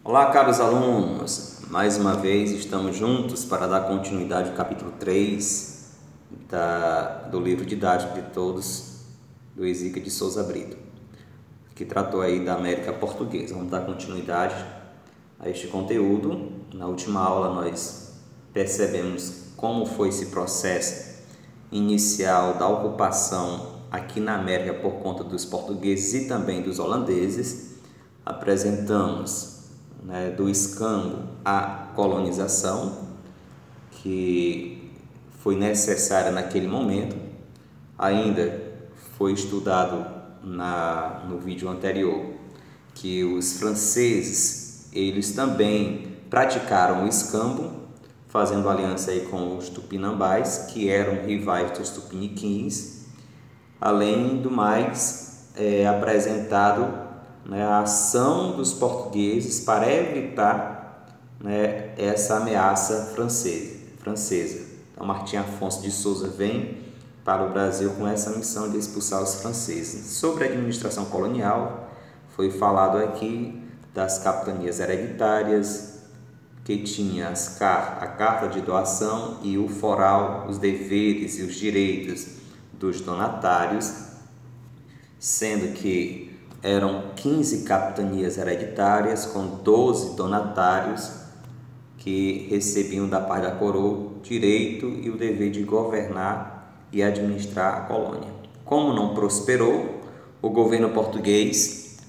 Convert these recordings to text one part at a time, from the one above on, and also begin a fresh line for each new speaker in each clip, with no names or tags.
Olá, caros alunos! Mais uma vez estamos juntos para dar continuidade ao capítulo 3 do livro didático de todos, do Ezequiel de Souza Brito, que tratou aí da América Portuguesa. Vamos dar continuidade a este conteúdo. Na última aula nós percebemos como foi esse processo inicial da ocupação aqui na América por conta dos portugueses e também dos holandeses. Apresentamos do escambo à colonização, que foi necessária naquele momento. Ainda foi estudado no vídeo anterior que os franceses, eles também praticaram o escambo, fazendo aliança aí com os tupinambás, que eram rivais dos tupiniquins. Além do mais, apresentado a ação dos portugueses para evitar essa ameaça francesa. Então, Martim Afonso de Souza vem para o Brasil com essa missão de expulsar os franceses. Sobre a administração colonial, foi falado aqui das capitanias hereditárias, que tinha a carta de doação e o foral, os deveres e os direitos dos donatários, sendo que eram 15 capitanias hereditárias com 12 donatários que recebiam da parte da coroa o direito e o dever de governar e administrar a colônia. Como não prosperou, o governo português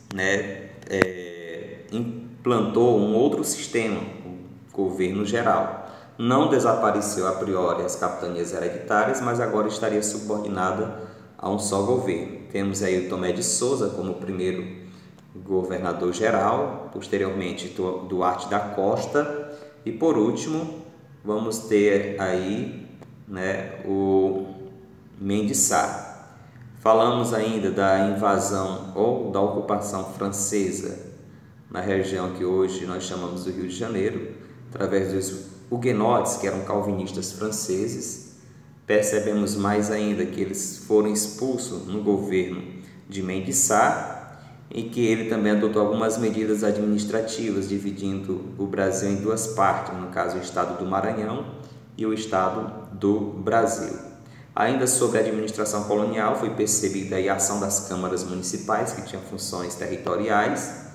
implantou um outro sistema, o governo geral. Não desapareceu a priori as capitanias hereditárias, mas agora estaria subordinada a um só governo. Temos aí o Tomé de Souza como primeiro governador geral, posteriormente Duarte da Costa, e por último vamos ter aí o Mendes Sá. Falamos ainda da invasão ou da ocupação francesa na região que hoje nós chamamos do Rio de Janeiro, através dos huguenotes, que eram calvinistas franceses. Percebemos mais ainda que eles foram expulsos no governo de Mendes Sá e que ele também adotou algumas medidas administrativas, dividindo o Brasil em duas partes, no caso o estado do Maranhão e o estado do Brasil. Ainda sobre a administração colonial, foi percebida a ação das câmaras municipais, que tinham funções territoriais,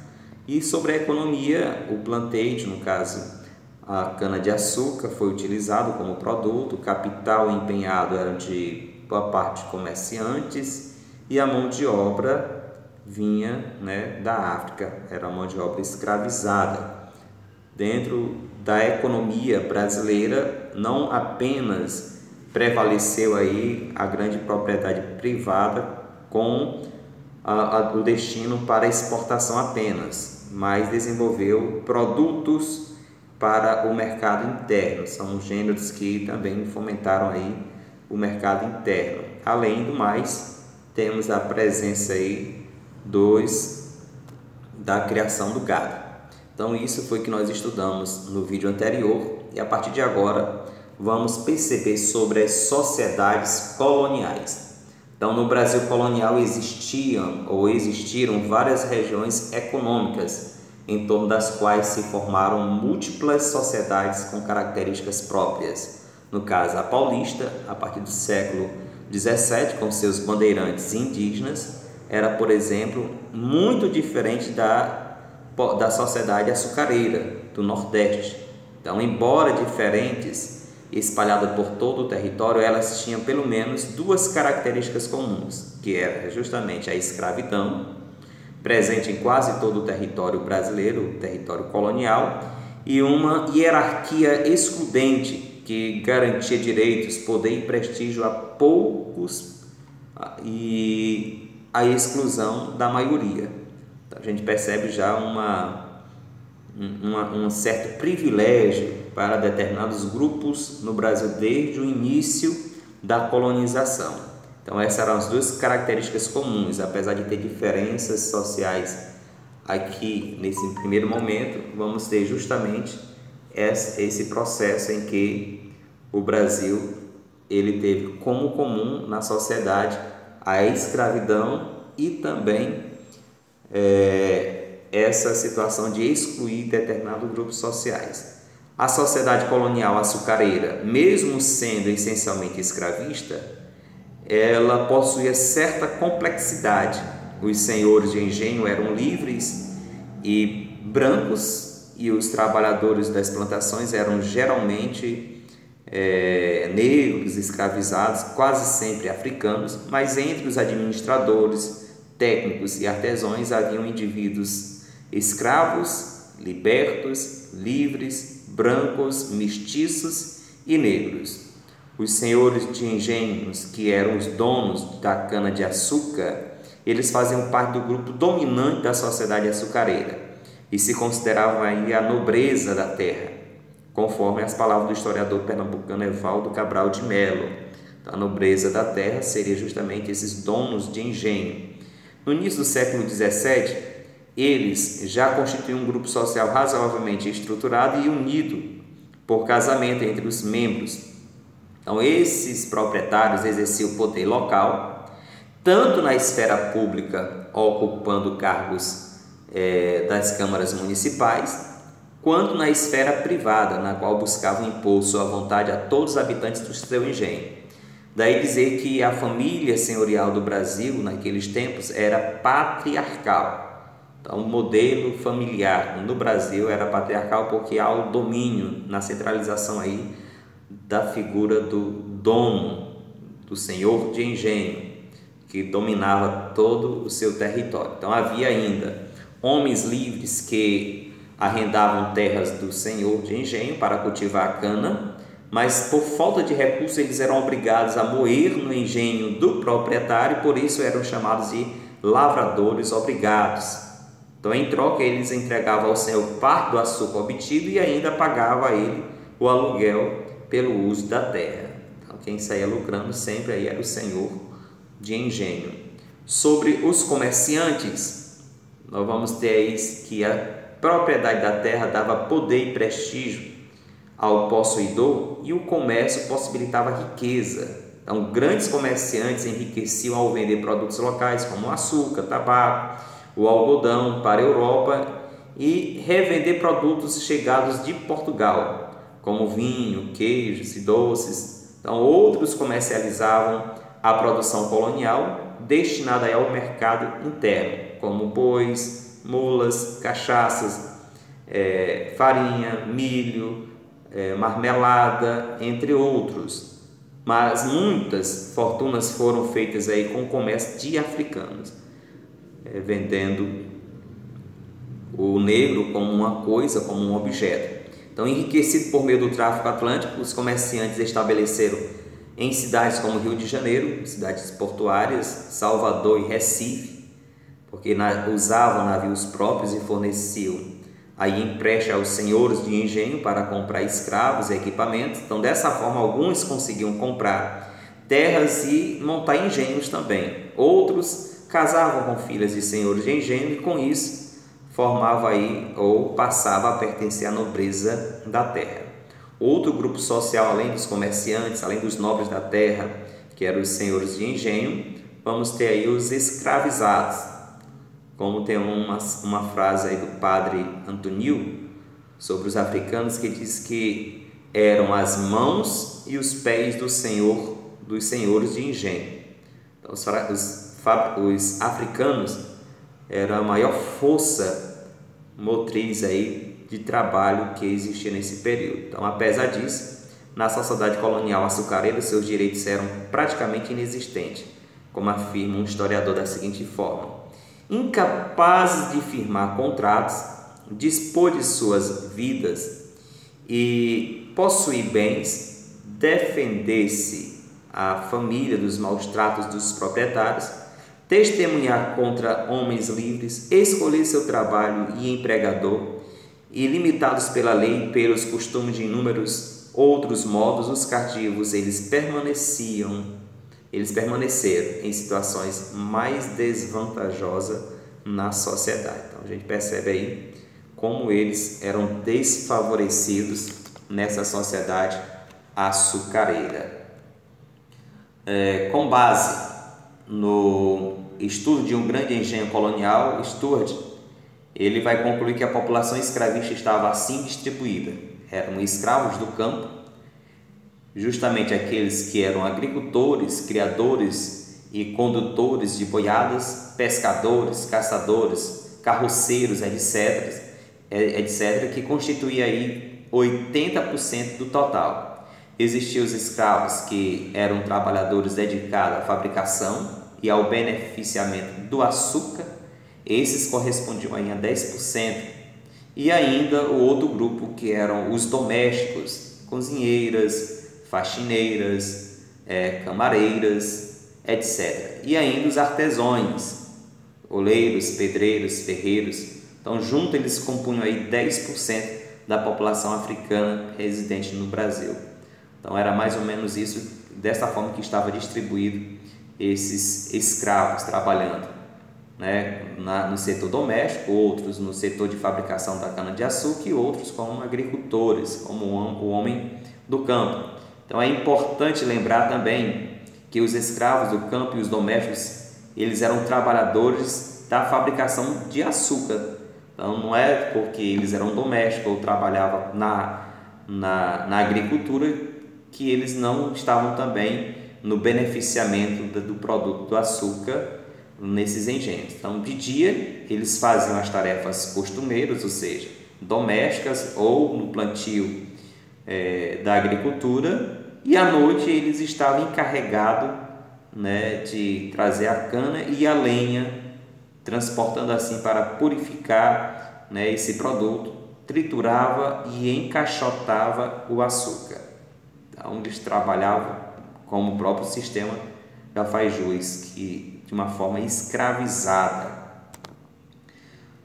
e sobre a economia, o plantation, no caso a cana-de-açúcar, foi utilizado como produto, o capital empenhado era de boa parte de comerciantes e a mão de obra vinha da África, era a mão de obra escravizada. Dentro da economia brasileira, não apenas prevaleceu aí a grande propriedade privada com o destino para exportação apenas, mas desenvolveu produtos para o mercado interno. São gêneros que também fomentaram aí o mercado interno. Além do mais, temos a presença aí da criação do gado. Então isso foi que nós estudamos no vídeo anterior, e a partir de agora vamos perceber sobre as sociedades coloniais. Então, no Brasil colonial existiram várias regiões econômicas, em torno das quais se formaram múltiplas sociedades com características próprias. No caso, a paulista, a partir do século XVII, com seus bandeirantes indígenas, era, por exemplo, muito diferente da sociedade açucareira do Nordeste. Então, embora diferentes e espalhadas por todo o território, elas tinham pelo menos duas características comuns, que era justamente a escravidão, presente em quase todo o território brasileiro, o território colonial, e uma hierarquia excludente que garantia direitos, poder e prestígio a poucos e a exclusão da maioria. Então, a gente percebe já um certo privilégio para determinados grupos no Brasil desde o início da colonização. Então, essas eram as duas características comuns, apesar de ter diferenças sociais aqui nesse primeiro momento. Vamos ter justamente esse processo em que o Brasil ele teve como comum na sociedade a escravidão e também essa situação de excluir determinados grupos sociais. A sociedade colonial açucareira, mesmo sendo essencialmente escravista, ela possuía certa complexidade. Os senhores de engenho eram livres e brancos, e os trabalhadores das plantações eram geralmente negros, escravizados, quase sempre africanos, mas entre os administradores, técnicos e artesãos haviam indivíduos escravos, libertos, livres, brancos, mestiços e negros. Os senhores de engenhos, que eram os donos da cana-de-açúcar, eles faziam parte do grupo dominante da sociedade açucareira e se consideravam aí a nobreza da terra, conforme as palavras do historiador pernambucano Evaldo Cabral de Melo. A nobreza da terra seria justamente esses donos de engenho. No início do século XVII, eles já constituíam um grupo social razoavelmente estruturado e unido por casamento entre os membros. Então, esses proprietários exerciam o poder local, tanto na esfera pública, ocupando cargos das câmaras municipais, quanto na esfera privada, na qual buscavam impor sua vontade a todos os habitantes do seu engenho. Daí dizer que a família senhorial do Brasil, naqueles tempos, era patriarcal. Então, o modelo familiar no Brasil era patriarcal porque há o domínio, na centralização aí da figura do dono, do senhor de engenho, que dominava todo o seu território. Então, havia ainda homens livres que arrendavam terras do senhor de engenho para cultivar a cana, mas por falta de recursos eles eram obrigados a moer no engenho do proprietário, por isso eram chamados de lavradores obrigados. Então, em troca, eles entregavam ao senhor parte do açúcar obtido e ainda pagava a ele o aluguel pelo uso da terra. Então, quem saía lucrando sempre aí era o senhor de engenho. Sobre os comerciantes, nós vamos ter aí que a propriedade da terra dava poder e prestígio ao possuidor e o comércio possibilitava riqueza. Então, grandes comerciantes enriqueciam ao vender produtos locais como o açúcar, tabaco, o algodão para a Europa e revender produtos chegados de Portugal, como vinho, queijos e doces. Então, outros comercializavam a produção colonial destinada ao mercado interno, como bois, mulas, cachaças, farinha, milho, marmelada, entre outros. Mas muitas fortunas foram feitas aí com o comércio de africanos, vendendo o negro como uma coisa, como um objeto. Então, enriquecido por meio do tráfico atlântico, os comerciantes estabeleceram em cidades como Rio de Janeiro, cidades portuárias, Salvador e Recife, porque usavam navios próprios e forneciam aí empréstimo aos senhores de engenho para comprar escravos e equipamentos. Então, dessa forma, alguns conseguiam comprar terras e montar engenhos também. Outros casavam com filhas de senhores de engenho e, com isso, formava aí ou passava a pertencer à nobreza da terra. Outro grupo social, além dos comerciantes, além dos nobres da terra, que eram os senhores de engenho, vamos ter aí os escravizados, como tem uma frase aí do padre Antônio sobre os africanos, que diz que eram as mãos e os pés dos senhores de engenho. Então, os africanos eram a maior força motriz aí de trabalho que existia nesse período. Então, apesar disso, na sociedade colonial açucareira, seus direitos eram praticamente inexistentes, como afirma um historiador da seguinte forma: incapazes de firmar contratos, dispor de suas vidas e possuir bens, defender-se a família dos maus tratos dos proprietários, testemunhar contra homens livres, escolher seu trabalho e empregador, e limitados pela lei e pelos costumes de inúmeros outros modos, os cativos eles permaneceram em situações mais desvantajosas na sociedade. Então, a gente percebe aí como eles eram desfavorecidos nessa sociedade açucareira. Com base no estudo de um grande engenho colonial, Stuart, ele vai concluir que a população escravista estava assim distribuída. Eram escravos do campo, justamente aqueles que eram agricultores, criadores e condutores de boiadas, pescadores, caçadores, carroceiros, etc., que constituía aí 80% do total. Existiam os escravos que eram trabalhadores dedicados à fabricação e ao beneficiamento do açúcar, esses correspondiam aí a 10%, e ainda o outro grupo que eram os domésticos, cozinheiras, faxineiras, camareiras, etc. E ainda os artesãos, oleiros, pedreiros, ferreiros. Então, junto eles compunham aí 10% da população africana residente no Brasil. Então, era mais ou menos isso, dessa forma que estava distribuído esses escravos trabalhando, né, no setor doméstico, outros no setor de fabricação da cana-de-açúcar e outros como agricultores, como o homem do campo. Então é importante lembrar também que os escravos do campo e os domésticos, eles eram trabalhadores da fabricação de açúcar. Então não é porque eles eram domésticos ou trabalhavam na agricultura que eles não estavam também no beneficiamento do produto do açúcar nesses engenhos. Então, de dia, eles faziam as tarefas costumeiras, ou seja, domésticas ou no plantio da agricultura, e à noite eles estavam encarregados, né, de trazer a cana e a lenha, transportando assim para purificar, né, esse produto, triturava e encaixotava o açúcar. Então, eles trabalhavam como o próprio sistema já faz jus, que de uma forma escravizada.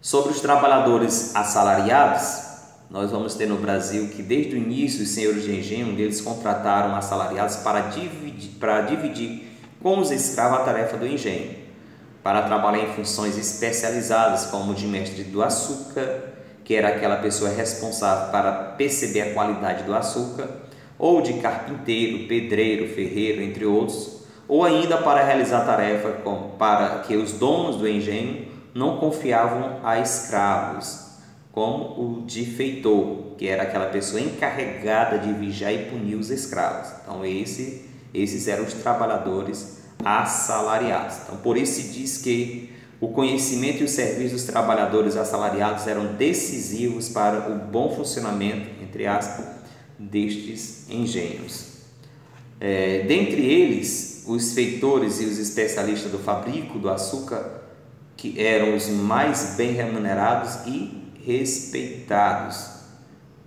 Sobre os trabalhadores assalariados, nós vamos ter no Brasil que desde o início os senhores de engenho eles contrataram assalariados para dividir com os escravos a tarefa do engenho, para trabalhar em funções especializadas como de mestre do açúcar, que era aquela pessoa responsável para perceber a qualidade do açúcar, ou de carpinteiro, pedreiro, ferreiro, entre outros, ou ainda para realizar tarefa para que os donos do engenho não confiavam a escravos, como o de feitor, que era aquela pessoa encarregada de vigiar e punir os escravos. Então esses eram os trabalhadores assalariados. Então por isso se diz que o conhecimento e o serviço dos trabalhadores assalariados eram decisivos para o bom funcionamento, entre aspas, destes engenhos. Dentre eles, os feitores e os especialistas do fabrico do açúcar, que eram os mais bem remunerados e respeitados.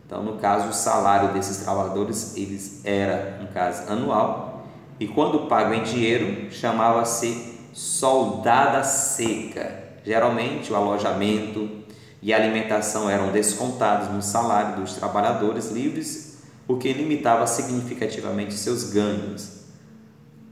Então, no caso, o salário desses trabalhadores eles era, no caso, anual, e quando pago em dinheiro, chamava-se soldada seca. Geralmente, o alojamento e a alimentação eram descontados no salário dos trabalhadores livres, o que limitava significativamente seus ganhos.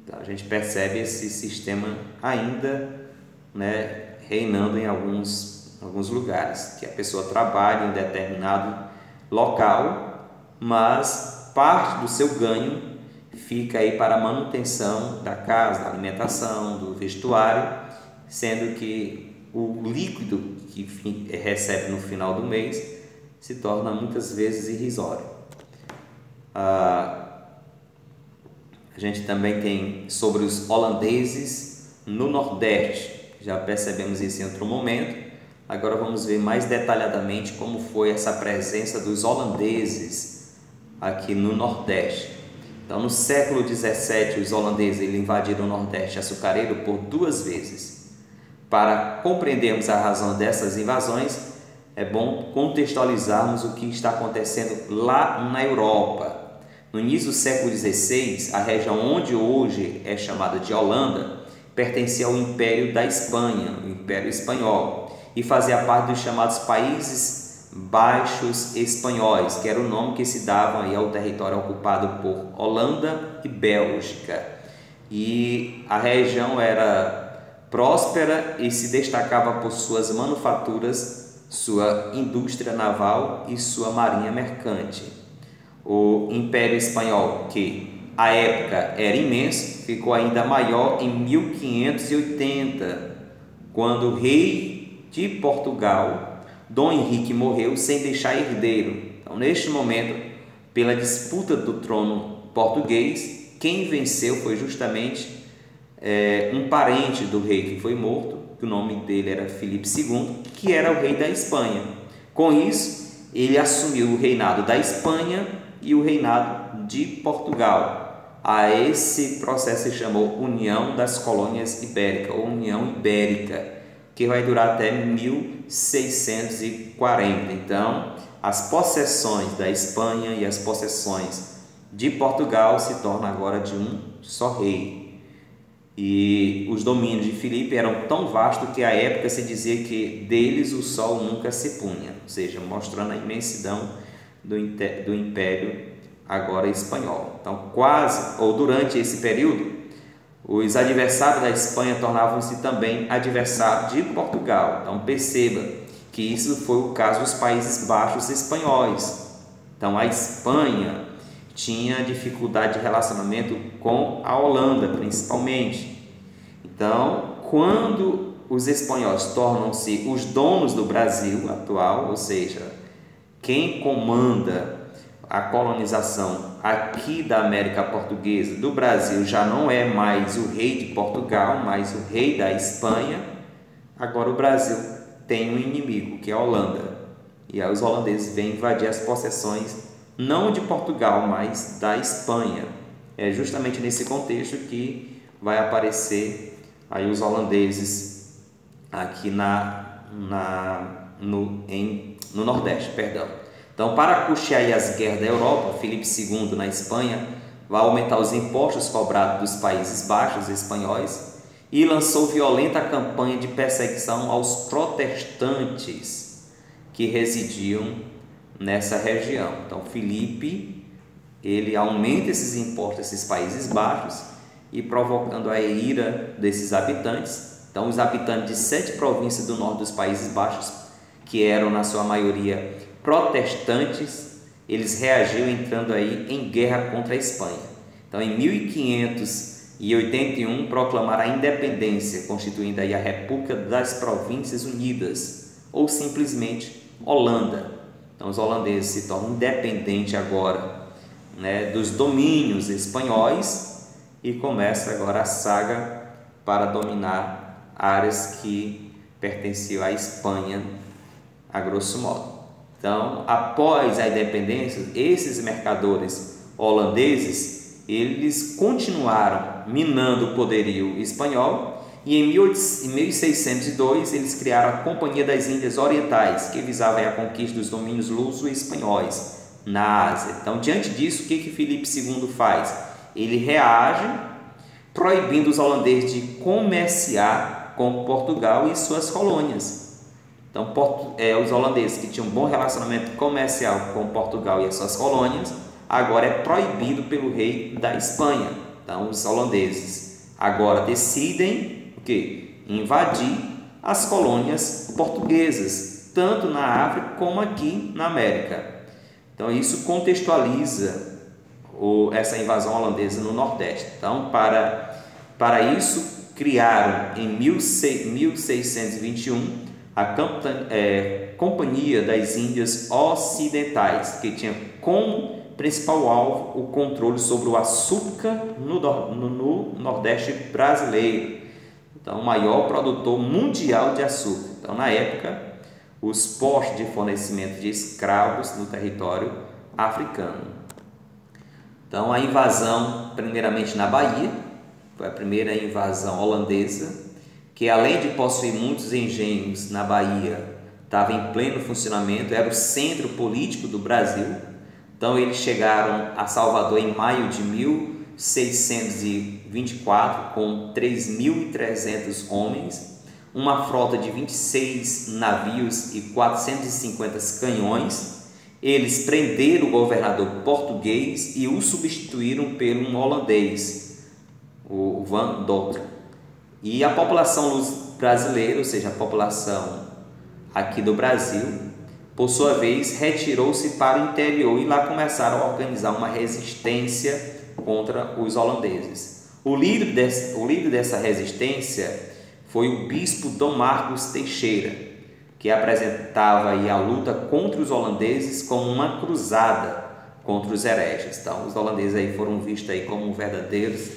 Então, a gente percebe esse sistema ainda, né, reinando em alguns lugares, que a pessoa trabalha em determinado local, mas parte do seu ganho fica aí para a manutenção da casa, da alimentação, do vestuário, sendo que o líquido que recebe no final do mês se torna muitas vezes irrisório. A gente também tem sobre os holandeses no Nordeste, já percebemos isso em outro momento. Agora vamos ver mais detalhadamente como foi essa presença dos holandeses aqui no Nordeste. Então, no século XVII, os holandeses invadiram o Nordeste açucareiro por 2 vezes. Para compreendermos a razão dessas invasões, é bom contextualizarmos o que está acontecendo lá na Europa. No início do século XVI, a região onde hoje é chamada de Holanda pertencia ao Império da Espanha, o Império Espanhol, e fazia parte dos chamados Países Baixos Espanhóis, que era o nome que se dava aí ao território ocupado por Holanda e Bélgica. E a região era próspera e se destacava por suas manufaturas, sua indústria naval e sua marinha mercante. O Império Espanhol, que à época era imenso, ficou ainda maior em 1580, quando o rei de Portugal Dom Henrique morreu sem deixar herdeiro. Então, neste momento, pela disputa do trono português, quem venceu foi justamente um parente do rei que foi morto, que o nome dele era Filipe II, que era o rei da Espanha. Com isso, ele assumiu o reinado da Espanha e o reinado de Portugal. A esse processo se chamou União das Colônias Ibéricas, ou União Ibérica, que vai durar até 1640. Então, as possessões da Espanha e as possessões de Portugal se tornam agora de um só rei. E os domínios de Filipe eram tão vastos que à época se dizia que deles o sol nunca se punha, ou seja, mostrando a imensidão do império agora espanhol. Então, durante esse período, os adversários da Espanha tornavam-se também adversários de Portugal. Então, perceba que isso foi o caso dos Países Baixos espanhóis. Então, a Espanha tinha dificuldade de relacionamento com a Holanda, principalmente. Então, quando os espanhóis tornam-se os donos do Brasil atual, ou seja, quem comanda a colonização aqui da América Portuguesa, do Brasil, já não é mais o rei de Portugal, mas o rei da Espanha. Agora o Brasil tem um inimigo, que é a Holanda, e aí os holandeses vêm invadir as possessões não de Portugal, mas da Espanha. É justamente nesse contexto que vai aparecer aí os holandeses aqui no Nordeste, perdão. Então, para custear as guerras da Europa, Filipe II na Espanha vai aumentar os impostos cobrados dos Países Baixos espanhóis e lançou violenta campanha de perseguição aos protestantes que residiam nessa região. Então, Filipe, ele aumenta esses impostos a esses Países Baixos e provocando a ira desses habitantes. Então, os habitantes de 7 províncias do norte dos Países Baixos, que eram na sua maioria protestantes, eles reagiram entrando aí em guerra contra a Espanha. Então, em 1581, proclamaram a independência, constituindo aí a República das Províncias Unidas, ou simplesmente Holanda. Então, os holandeses se tornam independentes agora, né, dos domínios espanhóis e começa agora a saga para dominar áreas que pertenciam à Espanha, a grosso modo. Então, após a independência, esses mercadores holandeses, eles continuaram minando o poderio espanhol e em 1602 eles criaram a Companhia das Índias Orientais, que visava a conquista dos domínios luso-espanhóis na Ásia. Então, diante disso, o que Filipe II faz? Ele reage proibindo os holandeses de comerciar com Portugal e suas colônias. Então, os holandeses que tinham um bom relacionamento comercial com Portugal e as suas colônias, agora é proibido pelo rei da Espanha. Então, os holandeses agora decidem o quê? Invadir as colônias portuguesas, tanto na África como aqui na América. Então, isso contextualiza essa invasão holandesa no Nordeste. Então, para isso, criaram em 1621 a Companhia das Índias Ocidentais, que tinha como principal alvo o controle sobre o açúcar no Nordeste brasileiro. Então, o maior produtor mundial de açúcar. Então, na época, os postos de fornecimento de escravos no território africano. Então, a invasão, primeiramente na Bahia, foi a primeira invasão holandesa, que além de possuir muitos engenhos na Bahia, estava em pleno funcionamento, era o centro político do Brasil. Então, eles chegaram a Salvador em maio de 1624 com 3.300 homens, uma frota de 26 navios e 450 canhões. Eles prenderam o governador português e o substituíram por um holandês, o Van Dort. E a população brasileira, ou seja, a população aqui do Brasil, por sua vez, retirou-se para o interior e lá começaram a organizar uma resistência contra os holandeses. O líder dessa resistência foi o bispo Dom Marcos Teixeira. que apresentava aí a luta contra os holandeses como uma cruzada contra os hereges. Então, os holandeses aí foram vistos aí como verdadeiros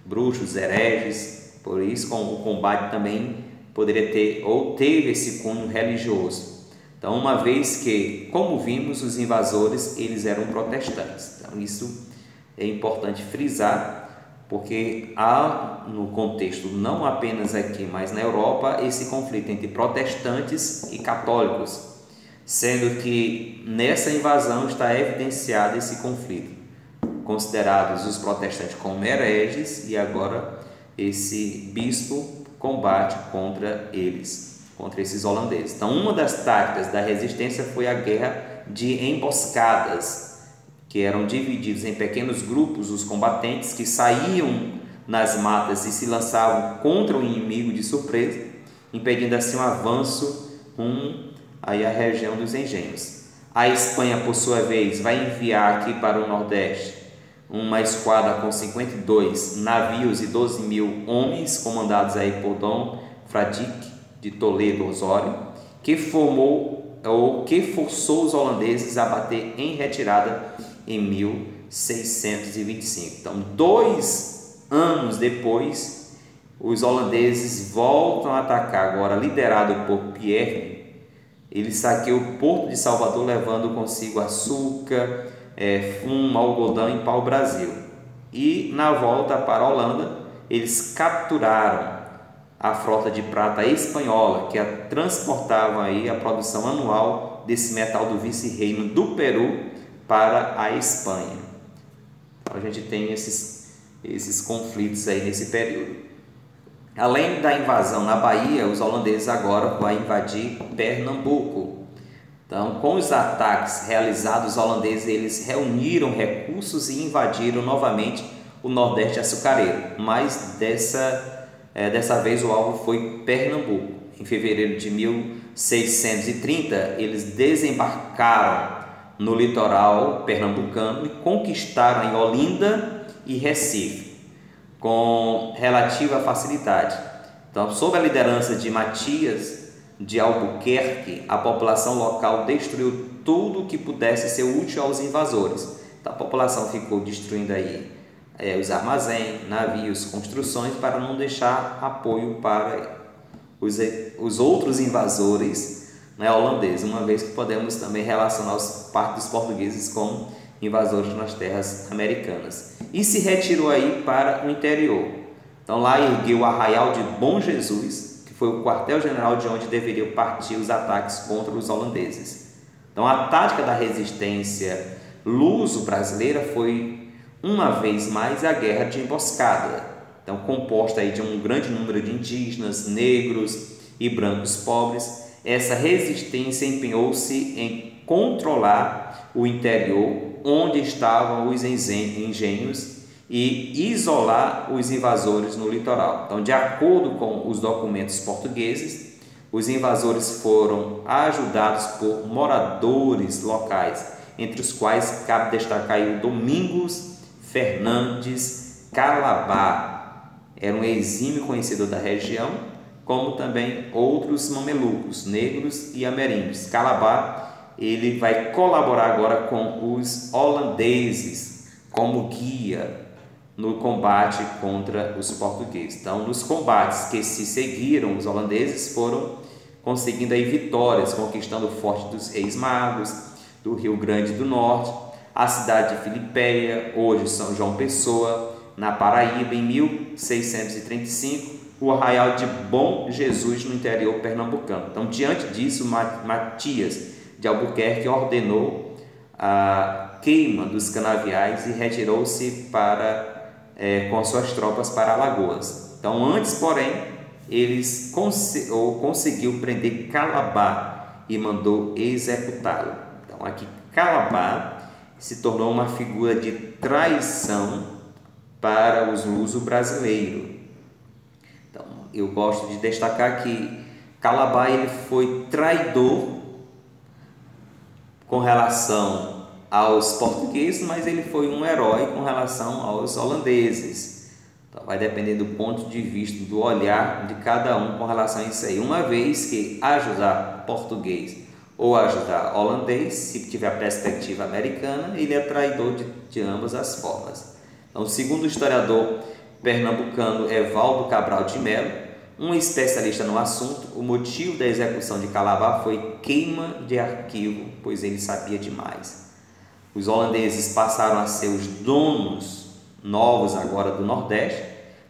bruxos, hereges, por isso o combate também poderia ter ou teve esse cunho religioso. Então, uma vez que, como vimos, os invasores eles eram protestantes. Então, isso é importante frisar, porque há no contexto, não apenas aqui, mas na Europa, esse conflito entre protestantes e católicos, sendo que nessa invasão está evidenciado esse conflito, considerados os protestantes como hereges, e agora esse bispo combate contra eles, contra esses holandeses. Então, uma das táticas da resistência foi a guerra de emboscadas, que eram divididos em pequenos grupos os combatentes que saíam nas matas e se lançavam contra o inimigo de surpresa, impedindo assim o avanço aí à região dos engenhos. A Espanha, por sua vez, vai enviar aqui para o Nordeste uma esquadra com 52 navios e 12 mil homens, comandados aí por Dom Fradique de Toledo Osório, que forçou os holandeses a bater em retirada em 1625. Então, 2 anos depois, os holandeses voltam a atacar, agora liderado por Pierre. Ele saqueou o porto de Salvador, levando consigo açúcar, fumo, algodão e pau-brasil. E na volta para a Holanda, eles capturaram a frota de prata espanhola, que transportava aí a produção anual desse metal do vice-reino do Peru para a Espanha. Então, a gente tem esses conflitos aí nesse período. Além da invasão na Bahia, os holandeses agora vão invadir Pernambuco. Então, com os ataques realizados, os holandeses eles reuniram recursos e invadiram novamente o Nordeste açucareiro, mas dessa vez o alvo foi Pernambuco. Em fevereiro de 1630, eles desembarcaram no litoral pernambucano e conquistaram em Olinda e Recife com relativa facilidade. Então, sob a liderança de Matias de Albuquerque, a população local destruiu tudo que pudesse ser útil aos invasores. Então, a população ficou destruindo aí os armazéns, navios, construções, para não deixar apoio para os outros invasores holandeses, uma vez que podemos também relacionar parte dos portugueses com invasores nas terras americanas. E se retirou aí para o interior. Então, lá ergueu o Arraial de Bom Jesus, que foi o quartel-general de onde deveriam partir os ataques contra os holandeses. Então, a tática da resistência luso-brasileira foi, uma vez mais, a guerra de emboscada. Então, composta aí de um grande número de indígenas, negros e brancos pobres, essa resistência empenhou-se em controlar o interior, onde estavam os engenhos, e isolar os invasores no litoral. Então, de acordo com os documentos portugueses, os invasores foram ajudados por moradores locais, entre os quais cabe destacar o Domingos Fernandes Calabar, era um exímio conhecedor da região, como também outros mamelucos, negros e ameríndios. Calabar, ele vai colaborar agora com os holandeses como guia no combate contra os portugueses. Então, nos combates que se seguiram, os holandeses foram conseguindo aí vitórias, conquistando o Forte dos Reis Magos, do Rio Grande do Norte, a cidade de Filipéia, hoje São João Pessoa, na Paraíba, em 1635, o Arraial de Bom Jesus, no interior pernambucano. Então, diante disso, Matias de Albuquerque ordenou a queima dos canaviais e retirou-se com suas tropas para Alagoas. Então, antes, porém, eles conseguiu prender Calabar e mandou executá-lo. Então, aqui Calabar se tornou uma figura de traição para os luso-brasileiros. Então, eu gosto de destacar que Calabar ele foi traidor com relação aos portugueses, mas ele foi um herói com relação aos holandeses. Então, vai depender do ponto de vista, do olhar de cada um com relação a isso aí. Uma vez que ajudar português ou ajudar holandês, se tiver a perspectiva americana, ele é traidor de ambas as formas. Então, segundo o historiador pernambucano Evaldo Cabral de Melo, um especialista no assunto, o motivo da execução de Calabar foi queima de arquivo, pois ele sabia demais. Os holandeses passaram a ser os donos novos agora do Nordeste,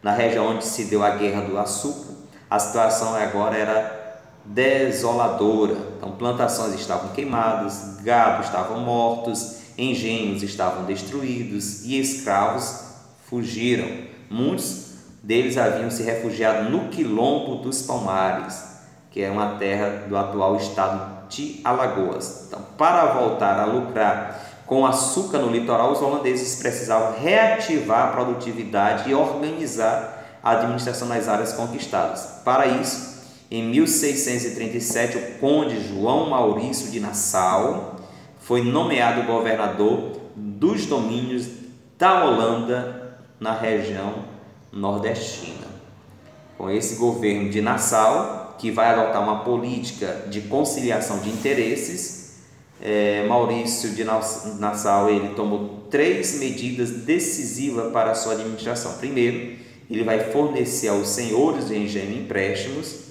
na região onde se deu a Guerra do Açúcar. A situação agora era desoladora. Então, plantações estavam queimadas, gado estavam mortos, engenhos estavam destruídos e escravos fugiram. Muitos deles haviam se refugiado no Quilombo dos Palmares, que é uma terra do atual estado de Alagoas. Então, para voltar a lucrar com açúcar no litoral, os holandeses precisavam reativar a produtividade e organizar a administração nas áreas conquistadas. Para isso, em 1637, o conde João Maurício de Nassau foi nomeado governador dos domínios da Holanda na região nordestina. Com esse governo de Nassau, que vai adotar uma política de conciliação de interesses, Maurício de Nassau ele tomou 3 medidas decisivas para a sua administração. Primeiro, ele vai fornecer aos senhores de engenho empréstimos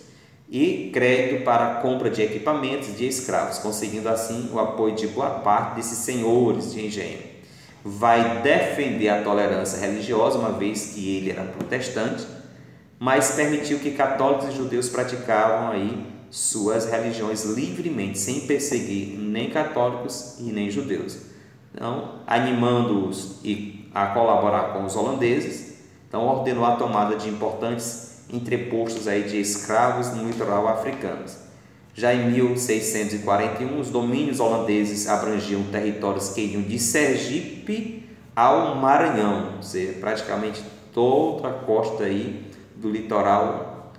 e crédito para a compra de equipamentos de escravos, conseguindo assim o apoio de boa parte desses senhores de engenho. Vai defender a tolerância religiosa, uma vez que ele era protestante, mas permitiu que católicos e judeus praticavam aí suas religiões livremente, sem perseguir nem católicos e nem judeus. Então, animando-os a colaborar com os holandeses, então ordenou a tomada de importantes entrepostos aí de escravos no litoral africano. Já em 1641, os domínios holandeses abrangiam territórios que iam de Sergipe ao Maranhão, ou seja, praticamente toda a costa aí do litoral,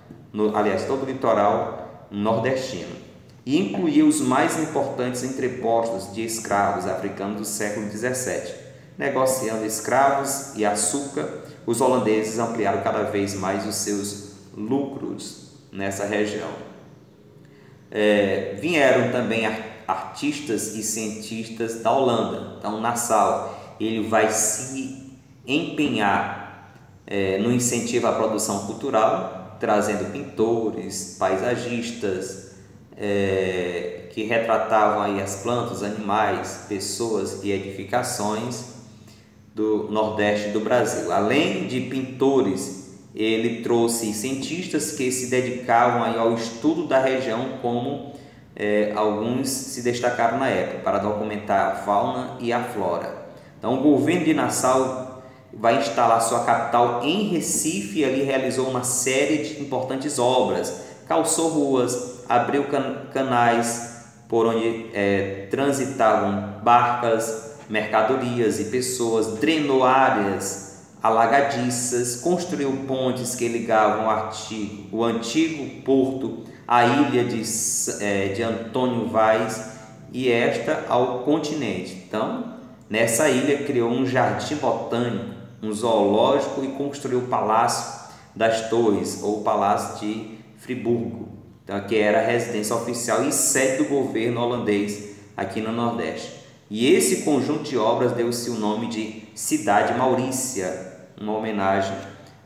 todo o litoral nordestino, e incluía os mais importantes entrepostos de escravos africanos do século XVII. Negociando escravos e açúcar, os holandeses ampliaram cada vez mais os seus lucros nessa região. Vieram também artistas e cientistas da Holanda. Então, Nassau ele vai se empenhar no incentivo à produção cultural, trazendo pintores, paisagistas, que retratavam aí as plantas, animais, pessoas e edificações do Nordeste do Brasil. Além de pintores, ele trouxe cientistas que se dedicavam aí ao estudo da região, como alguns se destacaram na época, para documentar a fauna e a flora. Então, o governo de Nassau vai instalar sua capital em Recife e ali realizou uma série de importantes obras, calçou ruas, abriu canais por onde transitavam barcas, mercadorias e pessoas, drenou áreas alagadiças, construiu pontes que ligavam o antigo porto à ilha de Antônio Vaz e esta ao continente. Então, nessa ilha criou um jardim botânico, um zoológico e construiu o Palácio das Torres, ou Palácio de Friburgo, então, que era a residência oficial e sede do governo holandês aqui no Nordeste. E esse conjunto de obras deu-se o nome de Cidade Maurícia, uma homenagem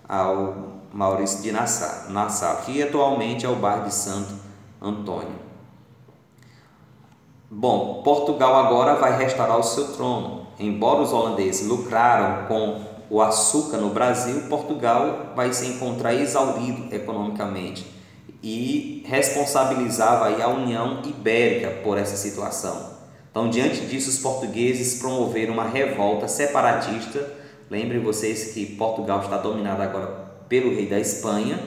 ao Maurício de Nassau, que atualmente é o bairro de Santo Antônio. Bom, Portugal agora vai restaurar o seu trono. Embora os holandeses lucraram com o açúcar no Brasil, Portugal vai se encontrar exaurido economicamente e responsabilizava aí a União Ibérica por essa situação. Então, diante disso, os portugueses promoveram uma revolta separatista. Lembrem vocês que Portugal está dominado agora pelo rei da Espanha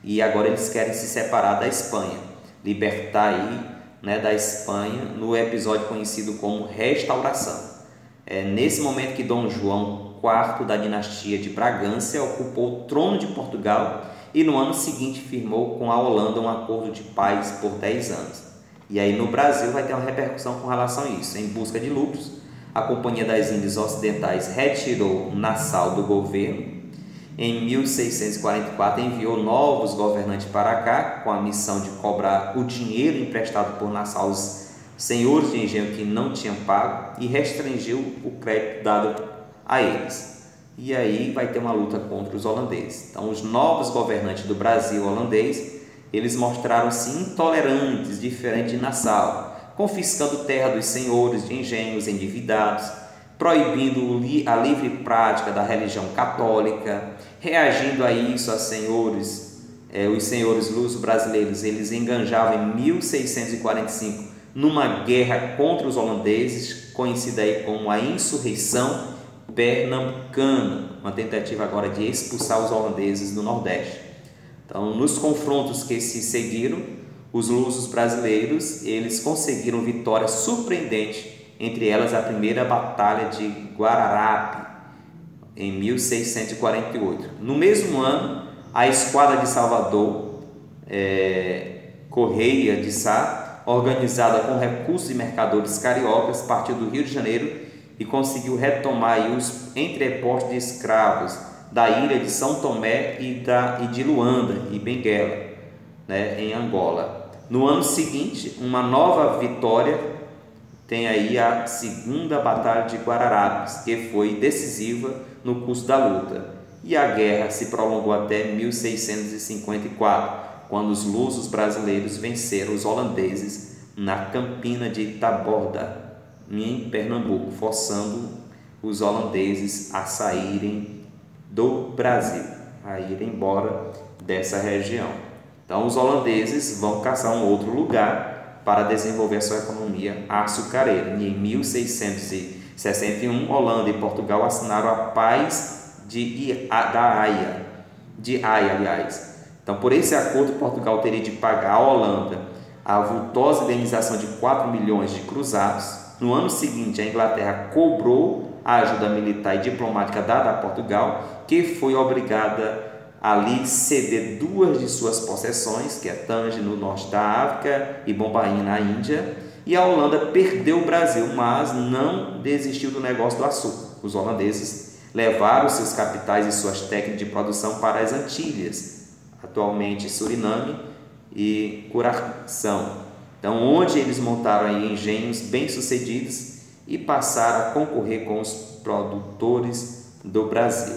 e agora eles querem se separar da Espanha, libertar aí, da Espanha, no episódio conhecido como Restauração. Nesse momento que Dom João IV da dinastia de Bragança ocupou o trono de Portugal e no ano seguinte firmou com a Holanda um acordo de paz por 10 anos. E aí no Brasil vai ter uma repercussão com relação a isso. Em busca de lucros, a Companhia das Índias Ocidentais retirou Nassau do governo em 1644, enviou novos governantes para cá, com a missão de cobrar o dinheiro emprestado por Nassau aos senhores de engenho que não tinham pago e restringiu o crédito dado a eles. E aí vai ter uma luta contra os holandeses. Então, os novos governantes do Brasil holandês, eles mostraram-se intolerantes, diferente de Nassau, confiscando terra dos senhores de engenhos endividados, proibindo a livre prática da religião católica. Reagindo a isso, os senhores luso-brasileiros, eles enganjavam em 1645 numa guerra contra os holandeses, conhecida aí como a Insurreição Pernambucana, uma tentativa agora de expulsar os holandeses do Nordeste. Então, nos confrontos que se seguiram, os lusos brasileiros, eles conseguiram vitória surpreendente, entre elas a primeira Batalha de Guararapes, em 1648. No mesmo ano, a Esquadra de Salvador, Correia de Sá, organizada com recursos de mercadores cariocas, partiu do Rio de Janeiro e conseguiu retomar aí os entrepostos de escravos da ilha de São Tomé e de Luanda e Benguela, né, em Angola. No ano seguinte, uma nova vitória, tem aí a segunda Batalha de Guararapes, que foi decisiva no curso da luta. E a guerra se prolongou até 1654, quando os lusos brasileiros venceram os holandeses na Campina de Taborda, em Pernambuco, forçando os holandeses a saírem do Brasil, a irem embora dessa região. Então, os holandeses vão caçar um outro lugar para desenvolver a sua economia açucareira. E em 1661, Holanda e Portugal assinaram a Paz da Haia, Então, por esse acordo, Portugal teria de pagar à Holanda a vultosa indenização de 4 milhões de cruzados. No ano seguinte, a Inglaterra cobrou a ajuda militar e diplomática dada a Portugal, que foi obrigada a lhe ceder 2 de suas possessões, que é Tanger, no norte da África, e Bombaim, na Índia. E a Holanda perdeu o Brasil, mas não desistiu do negócio do açúcar. Os holandeses levaram seus capitais e suas técnicas de produção para as Antilhas, atualmente Suriname e Curaçao. Então, onde eles montaram aí engenhos bem-sucedidos e passaram a concorrer com os produtores do Brasil.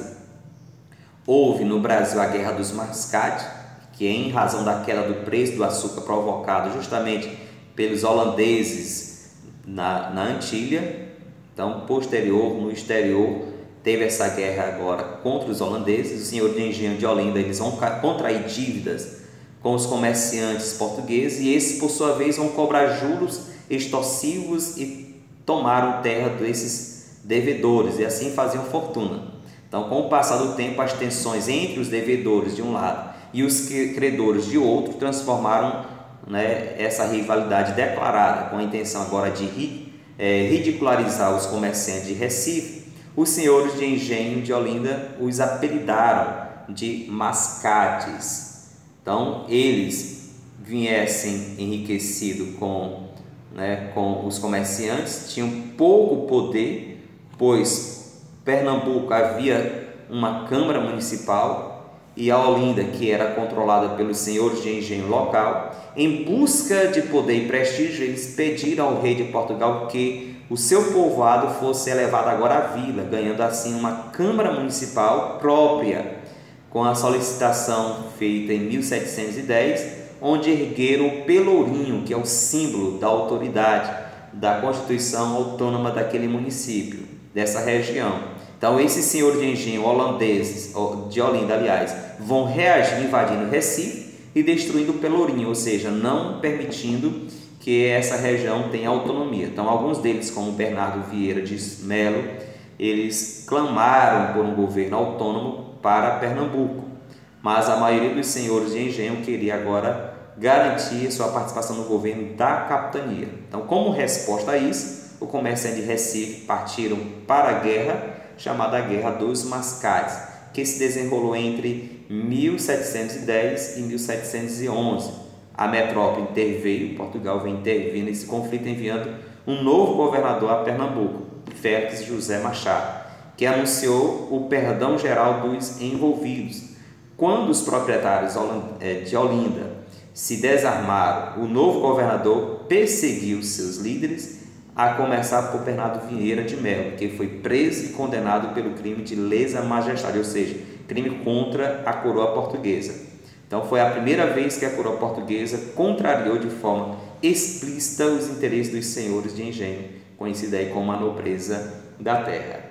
Houve no Brasil a Guerra dos Mascates, que em razão da queda do preço do açúcar provocado justamente pelos holandeses na Antilha. Então, no exterior, teve essa guerra agora contra os holandeses. O senhor de engenho de Olinda, eles vão contrair dívidas com os comerciantes portugueses e esses, por sua vez, vão cobrar juros extorsivos e tomaram terra desses devedores e assim faziam fortuna. Então, com o passar do tempo, as tensões entre os devedores de um lado e os credores de outro transformaram, né, essa rivalidade declarada, com a intenção agora de ridicularizar os comerciantes de Recife. Os senhores de engenho de Olinda os apelidaram de mascates. Então, eles viessem enriquecidos com os comerciantes, tinham pouco poder, pois Pernambuco havia uma Câmara Municipal e a Olinda, que era controlada pelos senhores de engenho local. Em busca de poder e prestígio, eles pediram ao rei de Portugal que o seu povoado fosse elevado agora à vila, ganhando assim uma Câmara Municipal própria, com a solicitação feita em 1710, onde ergueram o Pelourinho, que é o símbolo da autoridade da Constituição Autônoma daquele município, dessa região. Então, esses senhores de engenho holandeses, de Olinda, aliás, vão reagir invadindo Recife e destruindo o Pelourinho, ou seja, não permitindo que essa região tenha autonomia. Então, alguns deles, como Bernardo Vieira de Melo, eles clamaram por um governo autônomo para Pernambuco, mas a maioria dos senhores de engenho queria agora garantir sua participação no governo da capitania. Então, como resposta a isso, o comerciante de Recife partiram para a guerra, chamada Guerra dos Mascates, que se desenrolou entre 1710 e 1711. A metrópole interveio, Portugal vem intervir nesse conflito, enviando um novo governador a Pernambuco, Félix José Machado, que anunciou o perdão geral dos envolvidos. Quando os proprietários de Olinda se desarmaram, o novo governador perseguiu seus líderes, a começar por Bernardo Vieira de Mello, que foi preso e condenado pelo crime de lesa majestade, ou seja, crime contra a coroa portuguesa. Então foi a primeira vez que a coroa portuguesa contrariou de forma explícita os interesses dos senhores de engenho, conhecida aí como a nobreza da terra.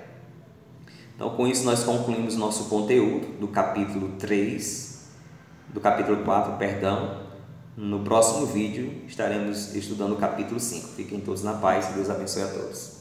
Então, com isso, nós concluímos nosso conteúdo do capítulo 4, perdão. No próximo vídeo estaremos estudando o capítulo 5. Fiquem todos na paz e Deus abençoe a todos.